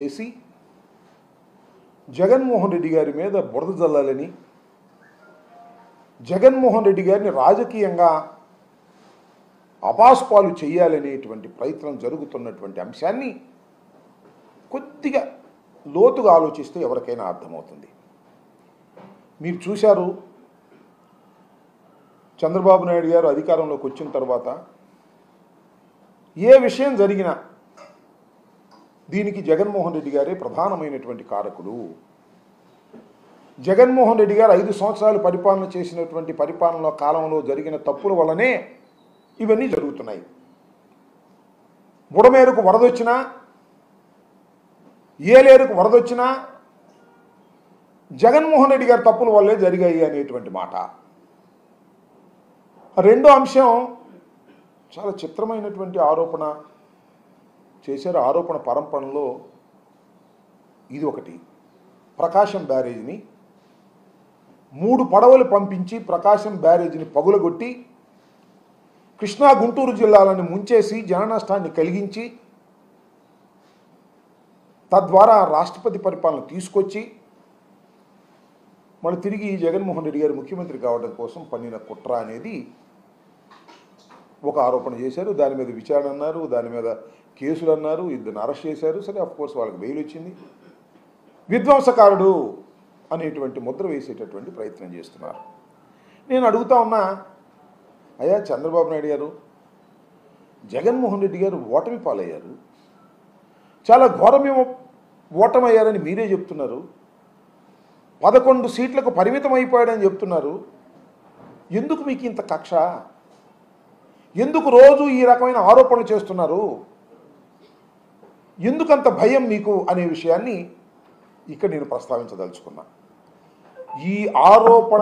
చేసి జగన్మోహన్ రెడ్డి గారి మీద బురద జల్లాలని, జగన్మోహన్ రెడ్డి గారిని రాజకీయంగా అపాస్పాలు చేయాలనేటువంటి ప్రయత్నం జరుగుతున్నటువంటి అంశాన్ని కొద్దిగా లోతుగా ఆలోచిస్తే ఎవరికైనా అర్థమవుతుంది. మీరు చూశారు, చంద్రబాబు నాయుడు గారు అధికారంలోకి వచ్చిన తర్వాత ఏ విషయం జరిగినా దీనికి జగన్మోహన్ రెడ్డి గారే ప్రధానమైనటువంటి కారకుడు. జగన్మోహన్ రెడ్డి గారు 5 సంవత్సరాలు పరిపాలన చేసినటువంటి పరిపాలన కాలంలో జరిగిన తప్పుల వల్లనే ఇవన్నీ జరుగుతున్నాయి. బుడమేరుకు వరదొచ్చినా, ఏలేరుకు వరదొచ్చినా జగన్మోహన్ రెడ్డి గారి తప్పుల వల్లే జరిగాయి అనేటువంటి మాట. రెండో అంశం, చాలా చిత్రమైనటువంటి ఆరోపణ చేశారు. ఆరోపణ పరంపరలో ఇది ఒకటి. ప్రకాశం బ్యారేజ్ని 3 పడవలు పంపించి ప్రకాశం బ్యారేజ్ని పగులగొట్టి కృష్ణా గుంటూరు జిల్లాలను ముంచేసి జన నష్టాన్ని కలిగించి తద్వారా రాష్ట్రపతి పరిపాలన తీసుకొచ్చి మళ్ళీ తిరిగి జగన్మోహన్ రెడ్డి గారు ముఖ్యమంత్రి కావడం కోసం పన్నిన కుట్ర అనేది ఒక ఆరోపణ చేశారు. దాని మీద విచారణ అన్నారు, దాని మీద కేసులు అన్నారు, ఇద్దరిని అరెస్ట్ చేశారు. సరే, అఫ్కోర్స్ వాళ్ళకి బెయిల్ వచ్చింది. విధ్వంసకారుడు అనేటువంటి ముద్ర వేసేటటువంటి ప్రయత్నం చేస్తున్నారు. నేను అడుగుతా ఉన్నా, అయ్యా చంద్రబాబు నాయుడు గారు, జగన్మోహన్ రెడ్డి గారు ఓటమి పాలయ్యారు, చాలా ఘోరమేమో ఓటమయ్యారని మీరే చెప్తున్నారు, 11 సీట్లకు పరిమితం అయిపోయాడని చెప్తున్నారు. ఎందుకు మీకు ఇంత కక్ష? ఎందుకు రోజు ఈ రకమైన ఆరోపణలు చేస్తున్నారు? ఎందుకంత భయం మీకు అనే విషయాన్ని ఇక్కడ నేను ప్రస్తావించదలుచుకున్నా. ఈ ఆరోపణ